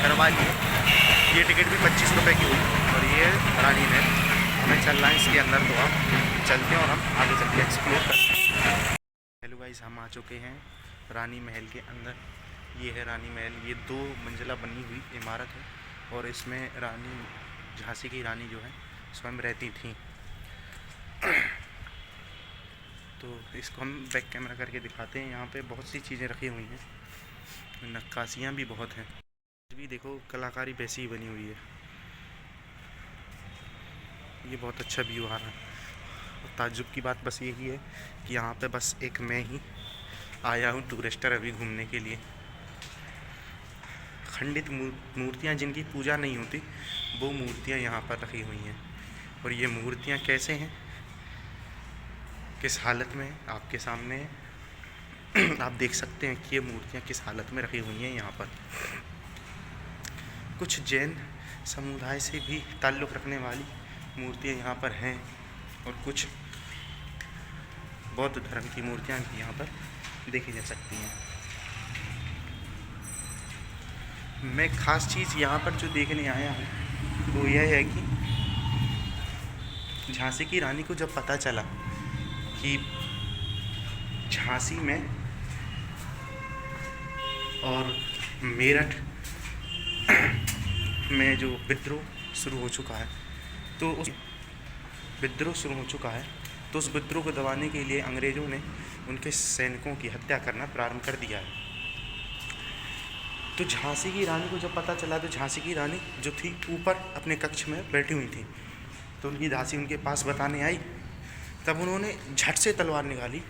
करवा लिए। ये टिकट भी 25 रुपये की हुई और ये रानी महल। हमें चलना है इसके अंदर, तो आप चलते हैं और हम आगे चल के एक्सप्लोर करते हैं। हेलो गाइस, हम आ चुके हैं रानी महल के अंदर। ये है रानी महल। ये 2 मंजिला बनी हुई इमारत है और इसमें रानी झांसी की रानी जो है स्वयं रहती थी। तो इसको हम बैक कैमरा करके दिखाते हैं। यहाँ पे बहुत सी चीज़ें रखी हुई हैं, नक्काशियाँ भी बहुत हैं। भी देखो कलाकारी वैसी ही बनी हुई है। ये बहुत अच्छा व्यू आ रहा है। और ताज्जुब की बात बस यही है कि यहाँ पे बस एक मैं ही आया हूँ टूरिस्टर अभी घूमने के लिए। खंडित मूर्तियाँ जिनकी पूजा नहीं होती वो मूर्तियाँ यहाँ पर रखी हुई हैं। और ये मूर्तियाँ कैसे हैं, किस हालत में आपके सामने आप देख सकते हैं कि ये मूर्तियाँ किस हालत में रखी हुई हैं। यहाँ पर कुछ जैन समुदाय से भी ताल्लुक़ रखने वाली मूर्तियाँ यहाँ पर हैं और कुछ बौद्ध धर्म की मूर्तियाँ भी यहाँ पर देखी जा सकती हैं। मैं ख़ास चीज़ यहाँ पर जो देखने आया हूँ वो यह है कि झांसी की रानी को जब पता चला कि झांसी में और मेरठ में जो विद्रोह शुरू हो चुका है, तो उस विद्रोह शुरू हो चुका है तो उस विद्रोह को दबाने के लिए अंग्रेज़ों ने उनके सैनिकों की हत्या करना प्रारंभ कर दिया है। तो झांसी की रानी को जब पता चला तो झांसी की रानी जो थी ऊपर अपने कक्ष में बैठी हुई थी, तो उनकी दासी उनके पास बताने आई। तब उन्होंने झट से तलवार निकाली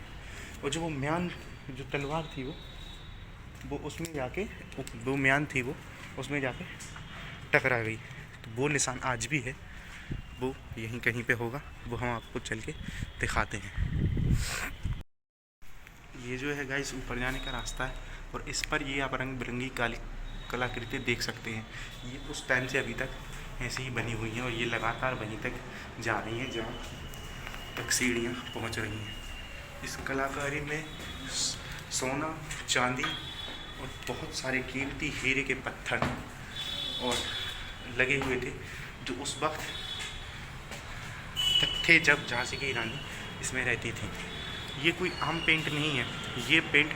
और जो वो म्यान जो तलवार थी वो उसमें जाके वो म्यान थी वो उसमें जाके टकरा गई। तो वो निशान आज भी है, वो यहीं कहीं पे होगा, वो हम आपको चल के दिखाते हैं। ये जो है गाइस ऊपर जाने का रास्ता है और इस पर ये आप रंग बिरंगी कलाकृति देख सकते हैं। ये उस टाइम से अभी तक ऐसी ही बनी हुई हैं और ये लगातार वहीं तक जा रही हैं जहाँ तक सीढ़ियाँ पहुँच रही हैं। इस कलाकारी में सोना, चांदी और बहुत सारे कीमती हीरे के पत्थर और लगे हुए थे, जो उस वक्त तक थे जब झांसी की रानी इसमें रहती थी। ये कोई आम पेंट नहीं है, ये पेंट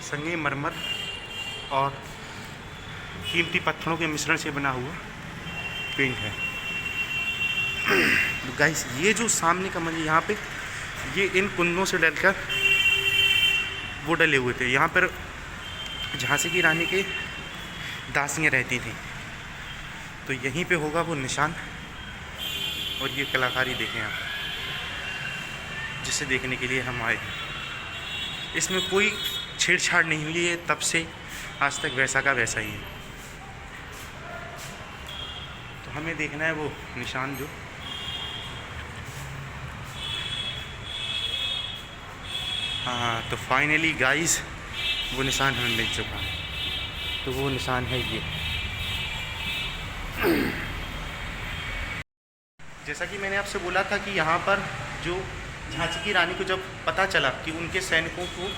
संगमरमर और कीमती पत्थरों के मिश्रण से बना हुआ पेंट है। तो गाइस ये जो सामने का मंदिर यहाँ पे ये इन कुंदों से डलकर वो डले हुए थे। यहाँ पर झांसी की रानी के दासियाँ रहती थी, तो यहीं पे होगा वो निशान। और ये कलाकारी देखें आप, जिसे देखने के लिए हम आए। इसमें कोई छेड़छाड़ नहीं हुई है, तब से आज तक वैसा का वैसा ही है। तो हमें देखना है वो निशान जो हाँ, तो फाइनली गाइस वो निशान हमें मिल चुका है। तो वो निशान है ये। जैसा कि मैंने आपसे बोला था कि यहाँ पर जो झांसी की रानी को जब पता चला कि उनके सैनिकों को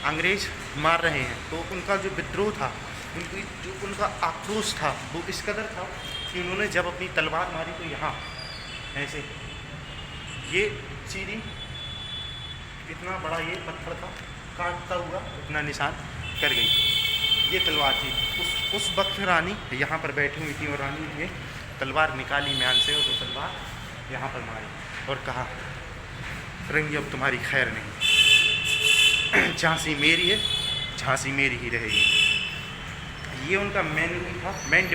अंग्रेज़ मार रहे हैं, तो उनका जो विद्रोह था, उनका आक्रोश था वो इस कदर था कि उन्होंने जब अपनी तलवार मारी तो यहाँ ऐसे ये सीढ़ी इतना बड़ा ये पत्थर था, काटता हुआ इतना निशान कर गई। ये तलवार थी। उस वक्त रानी यहाँ पर बैठी हुई थी और रानी ने तलवार निकाली म्यान से और वो तलवार यहाँ पर मारी और कहा, रंगी अब तुम्हारी खैर नहीं, झांसी मेरी है, झांसी मेरी ही रहेगी। ये उनका मेन रूम था, मेन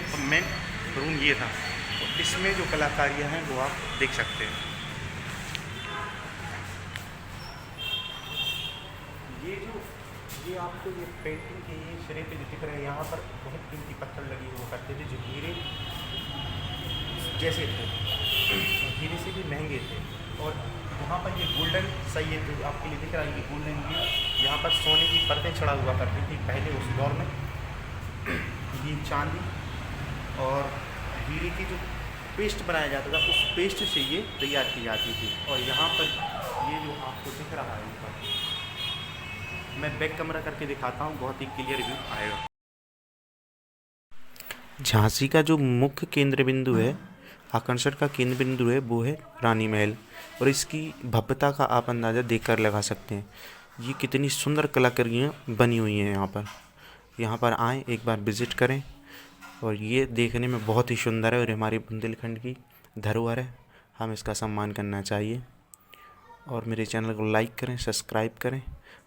रूम ये था। तो इसमें जो कलाकारियाँ हैं वो आप देख सकते हैं। ये आपको ये पेंटिंग के ये सिरे पे जो दिख रहे हैं, यहाँ पर बहुत कीमती पत्थर लगे हुआ करते थे जो हीरे जैसे थे, हीरे से भी महंगे थे। और यहाँ पर ये गोल्डन सही है जो आपके लिए दिख रहा है, ये गोल्डन ये यहाँ पर सोने की परतें चढ़ा हुआ करती थी पहले उस दौर में। ये चांदी और हीरे की जो पेस्ट बनाया जाता था, उस पेस्ट से ये तैयार की जाती थी। और यहाँ पर ये जो आपको दिख रहा है ऊपर, मैं बैक कैमरा करके दिखाता हूँ, बहुत ही क्लियर व्यू आएगा। झांसी का जो मुख्य केंद्र बिंदु है, आकर्षण का केंद्र बिंदु है, वो है रानी महल। और इसकी भव्यता का आप अंदाज़ा देखकर लगा सकते हैं। ये कितनी सुंदर कलाकृतियाँ बनी हुई हैं यहाँ पर। यहाँ पर आएँ, एक बार विज़िट करें। और ये देखने में बहुत ही सुंदर है और हमारी बुंदेलखंड की धरोहर है, हम इसका सम्मान करना चाहिए। और मेरे चैनल को लाइक करें, सब्सक्राइब करें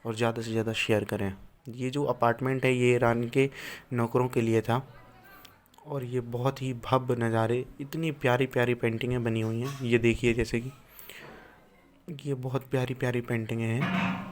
और ज़्यादा से ज़्यादा शेयर करें। ये जो अपार्टमेंट है ये रानी के नौकरों के लिए था। और ये बहुत ही भव्य नज़ारे, इतनी प्यारी प्यारी पेंटिंगें बनी हुई हैं। ये देखिए, जैसे कि ये बहुत प्यारी प्यारी पेंटिंगें हैं।